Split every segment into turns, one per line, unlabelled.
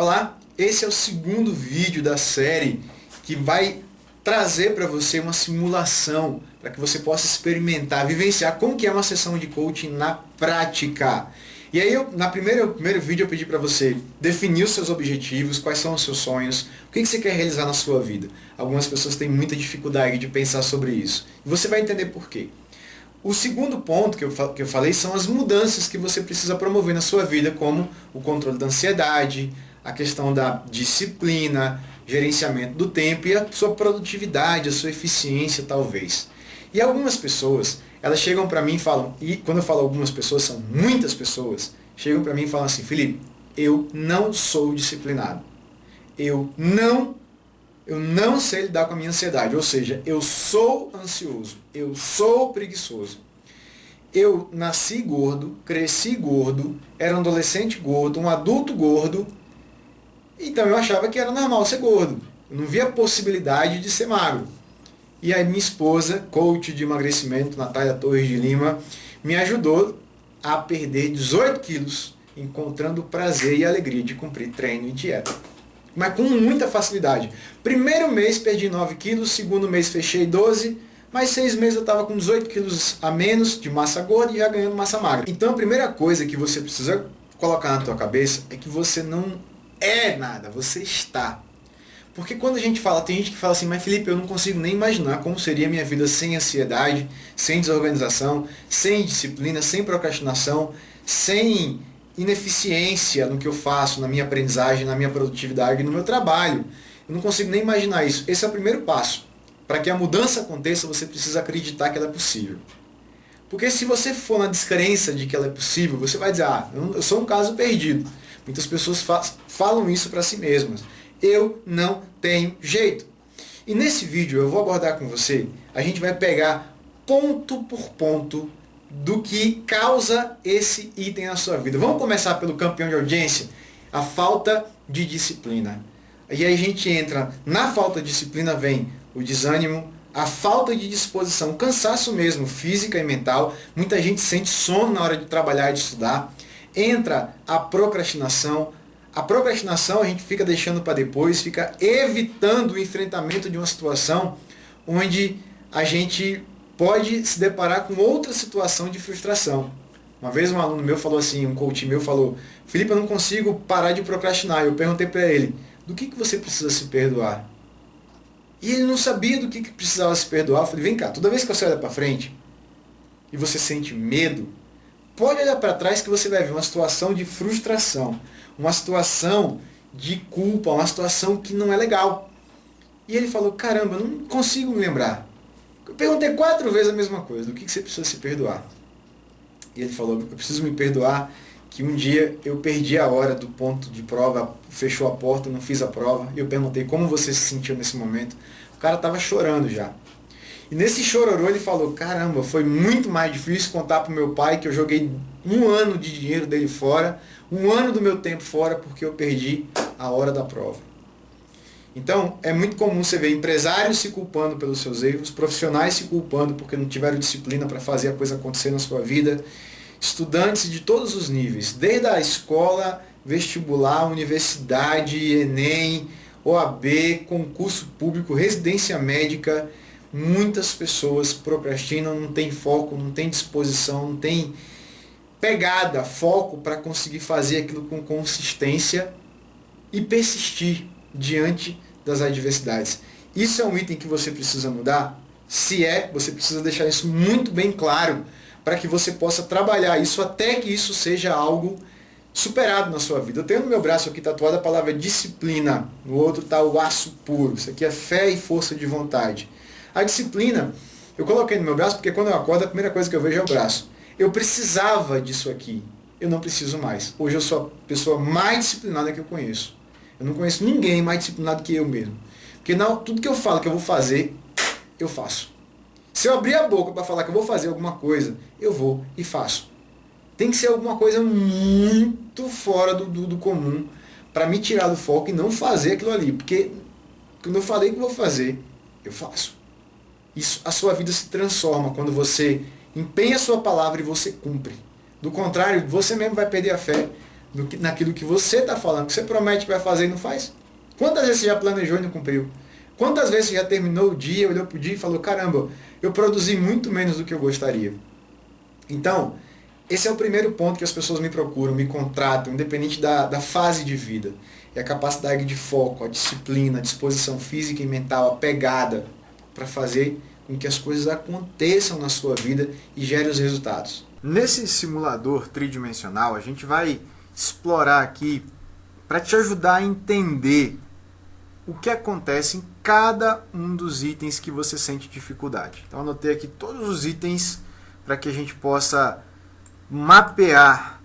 Olá, esse é o segundo vídeo da série que vai trazer para você uma simulação para que você possa experimentar, vivenciar como que é uma sessão de coaching na prática. E aí, no primeiro vídeo eu pedi para você definir os seus objetivos, quais são os seus sonhos, o que você quer realizar na sua vida. Algumas pessoas têm muita dificuldade de pensar sobre isso. E você vai entender por quê. O segundo ponto que eu falei são as mudanças que você precisa promover na sua vida, como o controle da ansiedade, a questão da disciplina, gerenciamento do tempo e a sua produtividade, a sua eficiência talvez. E algumas pessoas, elas chegam para mim e falam, e quando eu falo algumas pessoas, são muitas pessoas, chegam para mim e falam assim: Felipe, eu não sou disciplinado. Eu não sei lidar com a minha ansiedade, ou seja, eu sou ansioso, eu sou preguiçoso. Eu nasci gordo, cresci gordo, era um adolescente gordo, um adulto gordo, então eu achava que era normal ser gordo. Eu não via possibilidade de ser magro. E aí minha esposa, coach de emagrecimento, Natália Torres de Lima, me ajudou a perder 18 quilos, encontrando o prazer e a alegria de cumprir treino e dieta. Mas com muita facilidade. Primeiro mês perdi 9 quilos, segundo mês fechei 12, mais 6 meses eu estava com 18 quilos a menos de massa gorda e já ganhando massa magra. Então a primeira coisa que você precisa colocar na tua cabeça é que você não é nada, você está. Porque quando a gente fala, tem gente que fala assim: mas Felipe, eu não consigo nem imaginar como seria a minha vida sem ansiedade, sem desorganização, sem disciplina, sem procrastinação, sem ineficiência no que eu faço, na minha aprendizagem, na minha produtividade, no meu trabalho. Eu não consigo nem imaginar isso. Esse é o primeiro passo. Para que a mudança aconteça, você precisa acreditar que ela é possível. Porque se você for na descrença de que ela é possível, você vai dizer: eu sou um caso perdido. Muitas pessoas falam isso para si mesmas. Eu não tenho jeito. E nesse vídeo eu vou abordar com você, a gente vai pegar ponto por ponto do que causa esse item na sua vida. Vamos começar pelo campeão de audiência, a falta de disciplina. E aí a gente entra, na falta de disciplina vem o desânimo, a falta de disposição, cansaço mesmo, física e mental. Muita gente sente sono na hora de trabalhar e de estudar. Entra a procrastinação. A procrastinação a gente fica deixando para depois, fica evitando o enfrentamento de uma situação onde a gente pode se deparar com outra situação de frustração. Uma vez um aluno meu falou assim, um coach meu falou: Felipe, eu não consigo parar de procrastinar. Eu perguntei para ele: do que você precisa se perdoar? E ele não sabia do que precisava se perdoar. Eu falei: vem cá, toda vez que você olha para frente e você sente medo, pode olhar para trás que você vai ver uma situação de frustração, uma situação de culpa, uma situação que não é legal. E ele falou: caramba, eu não consigo me lembrar. Eu perguntei 4 vezes a mesma coisa: do que você precisa se perdoar? E ele falou: eu preciso me perdoar que um dia eu perdi a hora do ponto de prova, fechou a porta, não fiz a prova. E eu perguntei: como você se sentiu nesse momento? O cara estava chorando já. E nesse chororô ele falou: caramba, foi muito mais difícil contar para o meu pai que eu joguei 1 ano de dinheiro dele fora, 1 ano do meu tempo fora, porque eu perdi a hora da prova. Então, é muito comum você ver empresários se culpando pelos seus erros, profissionais se culpando porque não tiveram disciplina para fazer a coisa acontecer na sua vida, estudantes de todos os níveis, desde a escola, vestibular, universidade, Enem, OAB, concurso público, residência médica. Muitas pessoas procrastinam, não tem foco, não tem disposição, não tem pegada, foco para conseguir fazer aquilo com consistência e persistir diante das adversidades. Isso é um item que você precisa mudar? Se você precisa deixar isso muito bem claro para que você possa trabalhar isso até que isso seja algo superado na sua vida. Eu tenho no meu braço aqui tatuada a palavra disciplina, no outro está o aço puro. Isso aqui é fé e força de vontade. A disciplina, eu coloquei no meu braço porque quando eu acordo a primeira coisa que eu vejo é o braço. Eu precisava disso aqui, eu não preciso mais. Hoje eu sou a pessoa mais disciplinada que eu conheço. Eu não conheço ninguém mais disciplinado que eu mesmo. Porque tudo que eu falo que eu vou fazer, eu faço. Se eu abrir a boca para falar que eu vou fazer alguma coisa, eu vou e faço. Tem que ser alguma coisa muito fora do comum para me tirar do foco e não fazer aquilo ali. Porque quando eu falei que vou fazer, eu faço. Isso, a sua vida se transforma quando você empenha a sua palavra e você cumpre. Do contrário, você mesmo vai perder a fé, naquilo que você está falando, que você promete que vai fazer e não faz? Quantas vezes você já planejou e não cumpriu? Quantas vezes você já terminou o dia, olhou para o dia e falou, caramba, eu produzi muito menos do que eu gostaria? Então, esse é o primeiro ponto que as pessoas me procuram, me contratam, independente da fase de vida. É a capacidade de foco, a disciplina, a disposição física e mental, a pegada para fazer com que as coisas aconteçam na sua vida e gerem os resultados. Nesse simulador tridimensional, a gente vai explorar aqui para te ajudar a entender o que acontece em cada um dos itens que você sente dificuldade. Então, anotei aqui todos os itens para que a gente possa mapear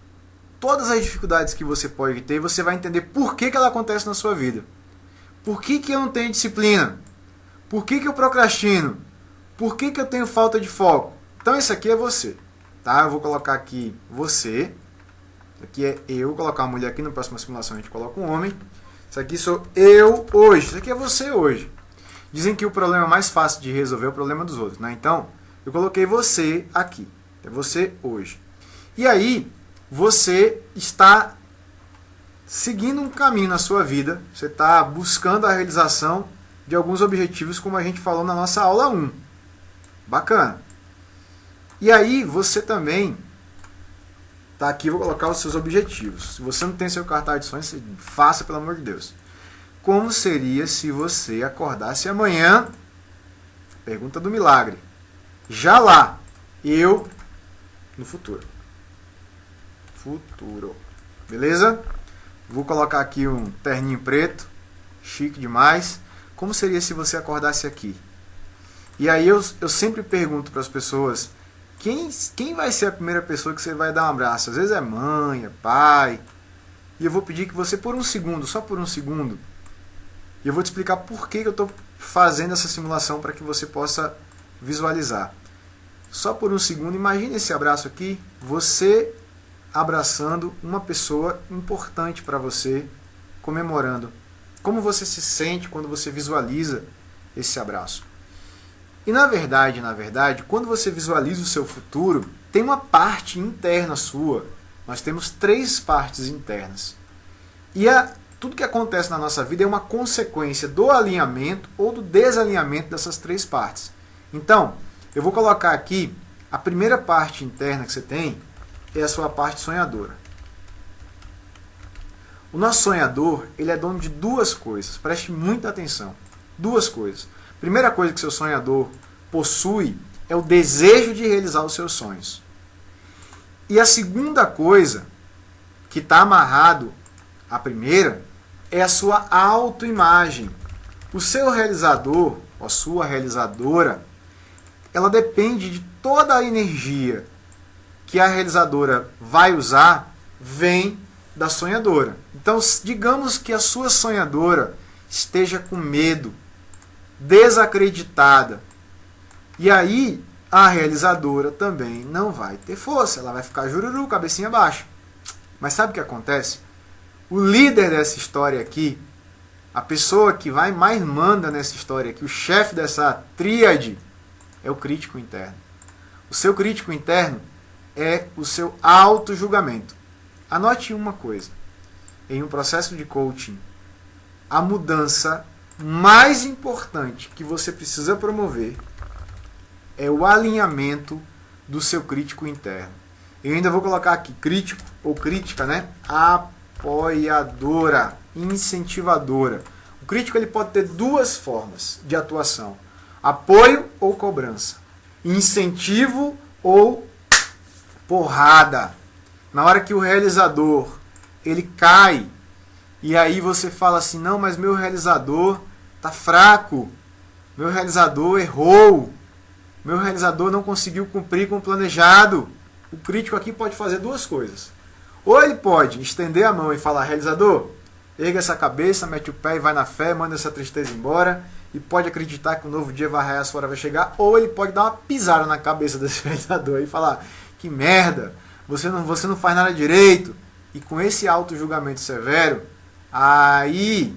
todas as dificuldades que você pode ter e você vai entender por que ela acontece na sua vida. Por que eu não tenho disciplina? Por que eu procrastino? Por que eu tenho falta de foco? Então, isso aqui é você. Tá? Eu vou colocar aqui você. Aqui é eu. Vou colocar uma mulher aqui. Na próxima simulação a gente coloca um homem. Isso aqui sou eu hoje. Isso aqui é você hoje. Dizem que o problema mais fácil de resolver é o problema dos outros, né? Então, eu coloquei você aqui. É você hoje. E aí, você está seguindo um caminho na sua vida. Você está buscando a realização de alguns objetivos, como a gente falou na nossa aula 1. Bacana. E aí, você também tá aqui, vou colocar os seus objetivos. Se você não tem seu cartaz de sonhos, faça, pelo amor de Deus. Como seria se você acordasse amanhã? Pergunta do milagre. Já lá, eu no futuro. Futuro. Beleza? Vou colocar aqui um terninho preto, chique demais. Como seria se você acordasse aqui? E aí eu sempre pergunto para as pessoas, quem vai ser a primeira pessoa que você vai dar um abraço? Às vezes é mãe, é pai. E eu vou pedir que você, por um segundo, só por um segundo, e eu vou te explicar por que eu estou fazendo essa simulação para que você possa visualizar. Só por um segundo, imagine esse abraço aqui, você abraçando uma pessoa importante para você, comemorando. Como você se sente quando você visualiza esse abraço? E na verdade, quando você visualiza o seu futuro, tem uma parte interna sua. Nós temos 3 partes internas. E tudo que acontece na nossa vida é uma consequência do alinhamento ou do desalinhamento dessas 3 partes. Então, eu vou colocar aqui, a primeira parte interna que você tem é a sua parte sonhadora. O nosso sonhador, ele é dono de 2 coisas. Preste muita atenção. 2 coisas. Primeira coisa que seu sonhador possui é o desejo de realizar os seus sonhos. E a segunda coisa que está amarrado à primeira é a sua autoimagem. O seu realizador, ou a sua realizadora, ela depende de toda a energia que a realizadora vai usar, vem da sonhadora. Então, digamos que a sua sonhadora esteja com medo, desacreditada. E aí, a realizadora também não vai ter força. Ela vai ficar jururu, cabecinha baixa. Mas sabe o que acontece? O líder dessa história aqui, a pessoa que vai mais manda nessa história aqui, o chefe dessa tríade, é o crítico interno. O seu crítico interno é o seu auto-julgamento. Anote uma coisa. Em um processo de coaching, a mudança mais importante que você precisa promover é o alinhamento do seu crítico interno. Eu ainda vou colocar aqui crítico ou crítica, né? Apoiadora, incentivadora. O crítico ele pode ter 2 formas de atuação: apoio ou cobrança, incentivo ou porrada. Na hora que o realizador ele cai e aí você fala assim, não, mas meu realizador tá fraco, meu realizador errou, meu realizador não conseguiu cumprir com o planejado. O crítico aqui pode fazer 2 coisas. Ou ele pode estender a mão e falar, realizador, erga essa cabeça, mete o pé e vai na fé, manda essa tristeza embora, e pode acreditar que um novo dia vai raiar, a sua hora vai chegar. Ou ele pode dar uma pisada na cabeça desse realizador e falar, que merda, você não faz nada direito. E com esse auto-julgamento severo, aí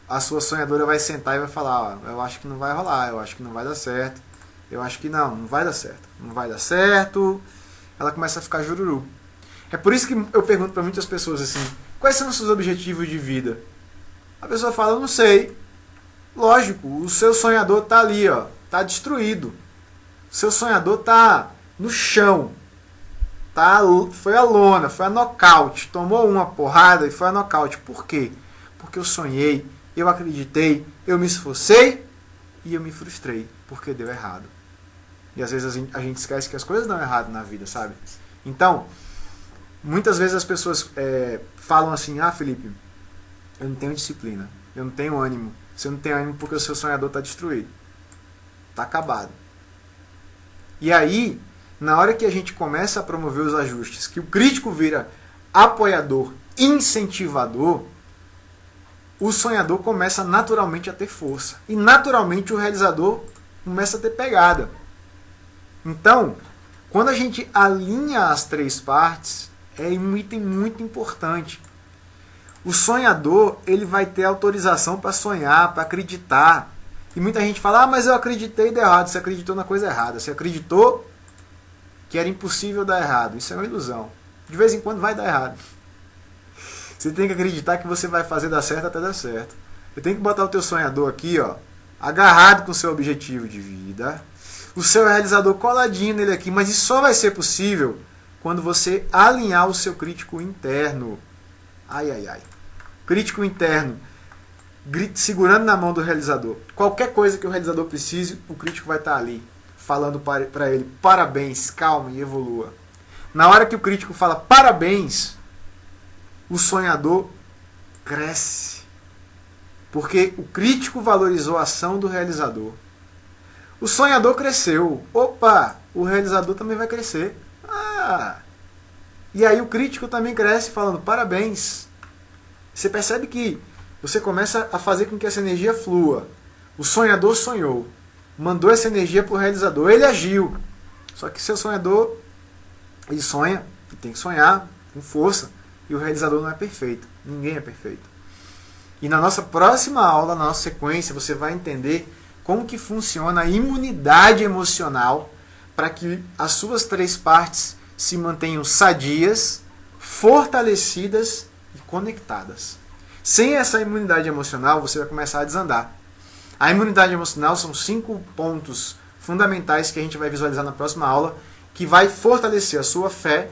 a sua sonhadora vai sentar e vai falar, eu acho que não vai rolar, eu acho que não vai dar certo, eu acho que não vai dar certo, não vai dar certo. Ela começa a ficar jururu. É por isso que eu pergunto para muitas pessoas assim, quais são os seus objetivos de vida? A pessoa fala, eu não sei. Lógico, o seu sonhador tá ali, ó, tá destruído. O seu sonhador tá no chão. Foi a lona, foi a nocaute. Tomou uma porrada e foi a nocaute. Por quê? Porque eu sonhei, eu acreditei, eu me esforcei e eu me frustrei, porque deu errado. E às vezes a gente esquece que as coisas dão errado na vida, sabe? Então, muitas vezes as pessoas falam assim, Felipe, eu não tenho disciplina, eu não tenho ânimo. Você não tem ânimo porque o seu sonhador está destruído. Está acabado. E aí, na hora que a gente começa a promover os ajustes, que o crítico vira apoiador, incentivador, o sonhador começa naturalmente a ter força. E naturalmente o realizador começa a ter pegada. Então, quando a gente alinha as três partes, é um item muito importante. O sonhador, ele vai ter autorização para sonhar, para acreditar. E muita gente fala, mas eu acreditei e deu errado. Você acreditou na coisa errada. Você acreditou que era impossível dar errado. Isso é uma ilusão. De vez em quando vai dar errado. Você tem que acreditar que você vai fazer dar certo até dar certo. Você tem que botar o teu sonhador aqui, ó, agarrado com o seu objetivo de vida. O seu realizador coladinho nele aqui. Mas isso só vai ser possível quando você alinhar o seu crítico interno. Ai, ai, ai. Crítico interno, segurando na mão do realizador. Qualquer coisa que o realizador precise, o crítico vai estar ali, falando para ele, parabéns, calma e evolua. Na hora que o crítico fala parabéns, o sonhador cresce. Porque o crítico valorizou a ação do realizador. O sonhador cresceu. Opa, o realizador também vai crescer. E aí o crítico também cresce falando parabéns. Você percebe que você começa a fazer com que essa energia flua. O sonhador sonhou. Mandou essa energia para o realizador. Ele agiu. Só que seu sonhador, ele sonha, e tem que sonhar com força. E o realizador não é perfeito. Ninguém é perfeito. E na nossa próxima aula, na nossa sequência, você vai entender como que funciona a imunidade emocional para que as suas três partes se mantenham sadias, fortalecidas e conectadas. Sem essa imunidade emocional, você vai começar a desandar. A imunidade emocional são 5 pontos fundamentais que a gente vai visualizar na próxima aula, que vai fortalecer a sua fé,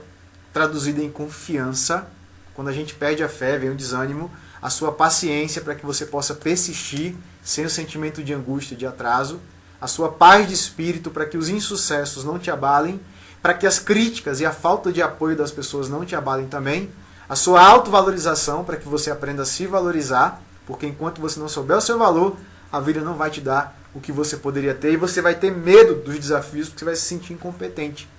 traduzida em confiança. Quando a gente perde a fé, vem o desânimo, a sua paciência para que você possa persistir sem o sentimento de angústia e de atraso, a sua paz de espírito para que os insucessos não te abalem, para que as críticas e a falta de apoio das pessoas não te abalem também, a sua autovalorização para que você aprenda a se valorizar, porque enquanto você não souber o seu valor, a vida não vai te dar o que você poderia ter e você vai ter medo dos desafios porque você vai se sentir incompetente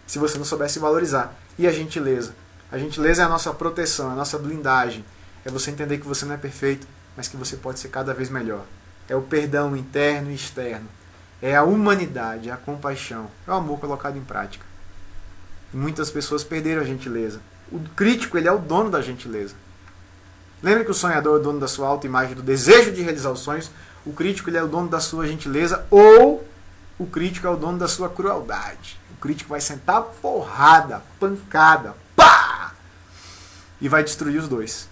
se você não souber se valorizar. E a gentileza? A gentileza é a nossa proteção, é a nossa blindagem. É você entender que você não é perfeito, mas que você pode ser cada vez melhor. É o perdão interno e externo. É a humanidade, é a compaixão. É o amor colocado em prática. E muitas pessoas perderam a gentileza. O crítico, ele é o dono da gentileza. Lembra que o sonhador é o dono da sua autoimagem, do desejo de realizar os sonhos? O crítico, ele é o dono da sua gentileza, ou o crítico é o dono da sua crueldade. O crítico vai sentar porrada, pancada, pá! E vai destruir os dois.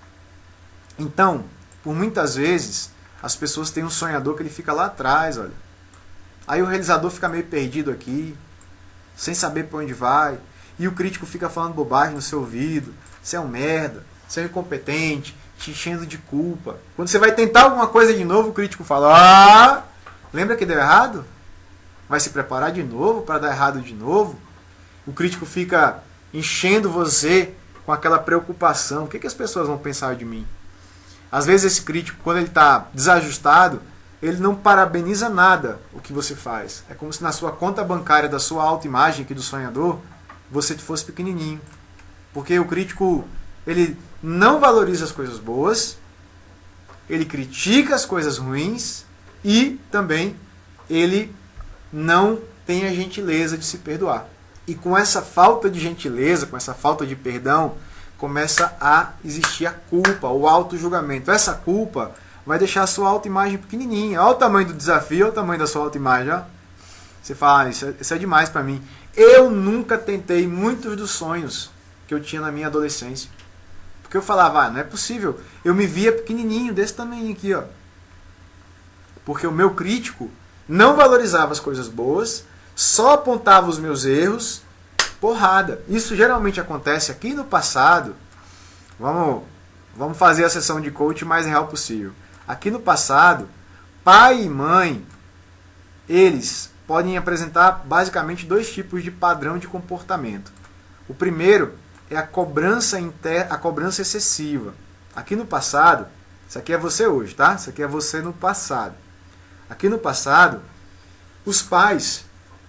Então, por muitas vezes, as pessoas têm um sonhador que ele fica lá atrás, olha. Aí o realizador fica meio perdido aqui, sem saber para onde vai. E o crítico fica falando bobagem no seu ouvido. Você é um merda, você é um incompetente, te enchendo de culpa. Quando você vai tentar alguma coisa de novo, o crítico fala, lembra que deu errado? Vai se preparar de novo para dar errado de novo? O crítico fica enchendo você com aquela preocupação. O que as pessoas vão pensar de mim? Às vezes esse crítico, quando ele está desajustado, ele não parabeniza nada o que você faz. É como se na sua conta bancária da sua autoimagem aqui do sonhador, você fosse pequenininho. Porque o crítico, ele não valoriza as coisas boas, ele critica as coisas ruins e também ele não tem a gentileza de se perdoar. E com essa falta de gentileza, com essa falta de perdão, começa a existir a culpa, o auto-julgamento. Essa culpa vai deixar a sua autoimagem pequenininha. Olha o tamanho do desafio, olha o tamanho da sua autoimagem. Ó. Você fala, isso é demais para mim. Eu nunca tentei muitos dos sonhos. que eu tinha na minha adolescência. Porque eu falava, não é possível. Eu me via pequenininho, desse tamanho aqui, ó. Porque o meu crítico não valorizava as coisas boas, só apontava os meus erros, porrada. Isso geralmente acontece aqui no passado. Vamos fazer a sessão de coach mais real possível. Aqui no passado, pai e mãe, eles podem apresentar basicamente 2 tipos de padrão de comportamento. O primeiro é a cobrança excessiva. Aqui no passado, isso aqui é você hoje, tá? Isso aqui é você no passado. Aqui no passado, os pais,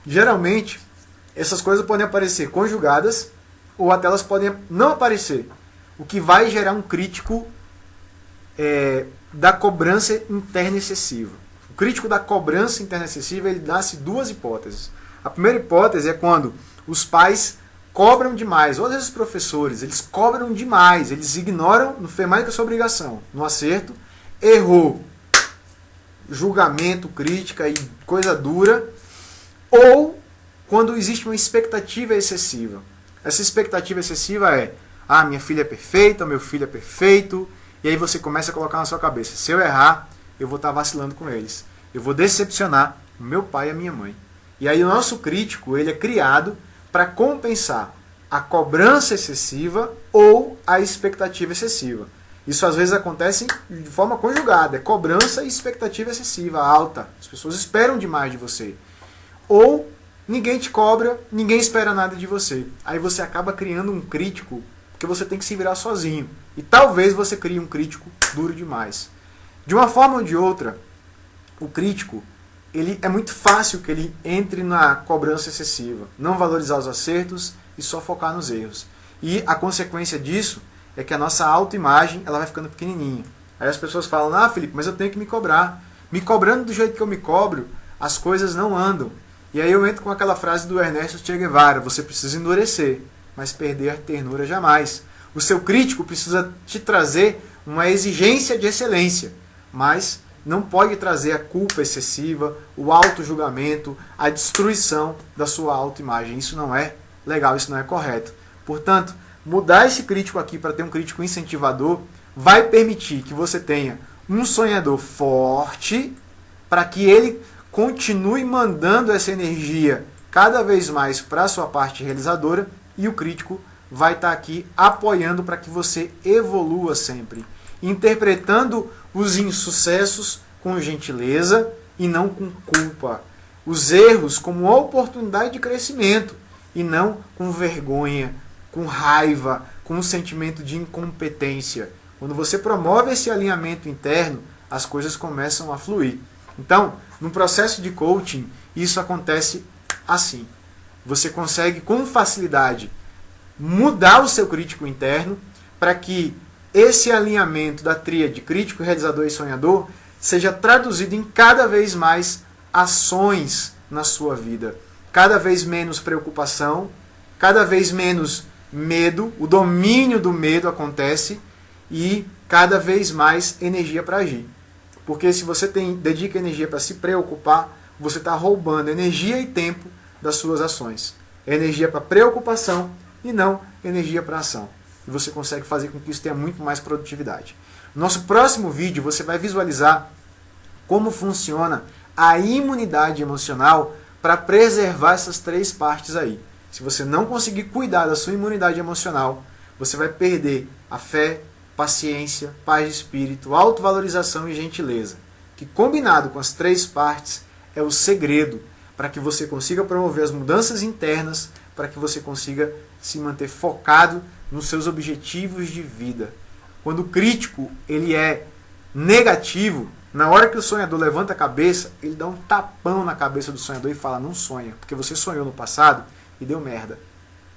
geralmente, essas coisas podem aparecer conjugadas ou até elas podem não aparecer. O que vai gerar um crítico da cobrança interna excessiva. O crítico da cobrança interna excessiva, ele dá-se 2 hipóteses. A primeira hipótese é quando os pais cobram demais, ou às vezes os professores, eles cobram demais, eles ignoram, não fez mais que a sua obrigação, no acerto, errou, julgamento, crítica e coisa dura, ou quando existe uma expectativa excessiva. Essa expectativa excessiva é, minha filha é perfeita, meu filho é perfeito, e aí você começa a colocar na sua cabeça, se eu errar, eu vou estar vacilando com eles. Eu vou decepcionar o meu pai e a minha mãe. E aí o nosso crítico, ele é criado para compensar a cobrança excessiva ou a expectativa excessiva. Isso às vezes acontece de forma conjugada, é cobrança e expectativa excessiva, alta. As pessoas esperam demais de você. Ou ninguém te cobra, ninguém espera nada de você. Aí você acaba criando um crítico porque você tem que se virar sozinho. E talvez você crie um crítico duro demais. De uma forma ou de outra, o crítico, ele é muito fácil que ele entre na cobrança excessiva, não valorizar os acertos e só focar nos erros. E a consequência disso é que a nossa autoimagem ela vai ficando pequenininha. Aí as pessoas falam, Felipe, mas eu tenho que me cobrar. Me cobrando do jeito que eu me cobro, as coisas não andam. E aí eu entro com aquela frase do Ernesto Che Guevara, você precisa endurecer, mas perder a ternura jamais. O seu crítico precisa te trazer uma exigência de excelência, mas não pode trazer a culpa excessiva, o auto-julgamento, a destruição da sua autoimagem. Isso não é legal, isso não é correto. Portanto, mudar esse crítico aqui para ter um crítico incentivador vai permitir que você tenha um sonhador forte para que ele continue mandando essa energia cada vez mais para a sua parte realizadora e o crítico vai estar aqui apoiando para que você evolua sempre, interpretando os insucessos com gentileza e não com culpa, os erros como uma oportunidade de crescimento e não com vergonha, com raiva, com um sentimento de incompetência. Quando você promove esse alinhamento interno, as coisas começam a fluir. Então, no processo de coaching, isso acontece assim. Você consegue com facilidade mudar o seu crítico interno para que esse alinhamento da tríade crítico, realizador e sonhador seja traduzido em cada vez mais ações na sua vida. Cada vez menos preocupação, cada vez menos medo, o domínio do medo acontece e cada vez mais energia para agir. Porque se você dedica energia para se preocupar, você está roubando energia e tempo das suas ações. É energia para preocupação e não energia para ação. E você consegue fazer com que isso tenha muito mais produtividade. No nosso próximo vídeo você vai visualizar como funciona a imunidade emocional para preservar essas 3 partes aí. Se você não conseguir cuidar da sua imunidade emocional, você vai perder a fé, paciência, paz de espírito, autovalorização e gentileza, que combinado com as 3 partes é o segredo para que você consiga promover as mudanças internas, para que você consiga se manter focado nos seus objetivos de vida. Quando o crítico ele é negativo, na hora que o sonhador levanta a cabeça, ele dá um tapão na cabeça do sonhador e fala, não sonha, porque você sonhou no passado e deu merda.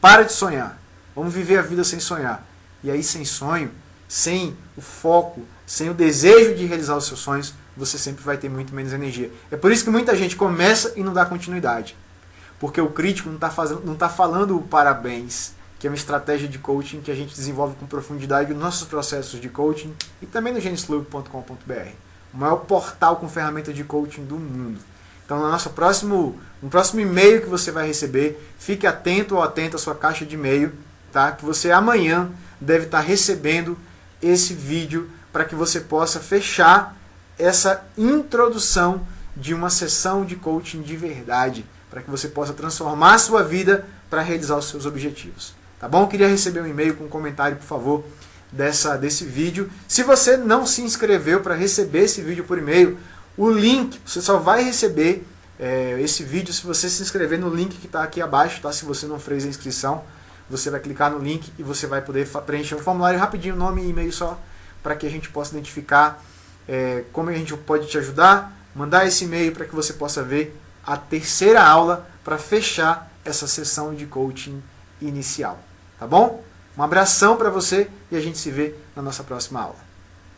Para de sonhar. Vamos viver a vida sem sonhar. E aí, sem sonho, sem o foco, sem o desejo de realizar os seus sonhos, você sempre vai ter muito menos energia. É por isso que muita gente começa e não dá continuidade. Porque o crítico não está falando o parabéns, que é uma estratégia de coaching que a gente desenvolve com profundidade nos nossos processos de coaching e também no genislub.com.br, o maior portal com ferramentas de coaching do mundo. Então, no próximo e-mail que você vai receber, fique atento ou atenta à sua caixa de e-mail, tá? Que você amanhã deve estar recebendo esse vídeo para que você possa fechar essa introdução de uma sessão de coaching de verdade, para que você possa transformar a sua vida para realizar os seus objetivos. Tá bom? Eu queria receber um e-mail com um comentário, por favor, desse vídeo. Se você não se inscreveu para receber esse vídeo por e-mail, o link, você só vai receber esse vídeo se você se inscrever no link que está aqui abaixo, tá? Se você não fez a inscrição, você vai clicar no link e você vai poder preencher um formulário rapidinho, nome e e-mail só, para que a gente possa identificar como a gente pode te ajudar, mandar esse e-mail para que você possa ver a terceira aula para fechar essa sessão de coaching inicial. Tá bom? Um abração para você e a gente se vê na nossa próxima aula.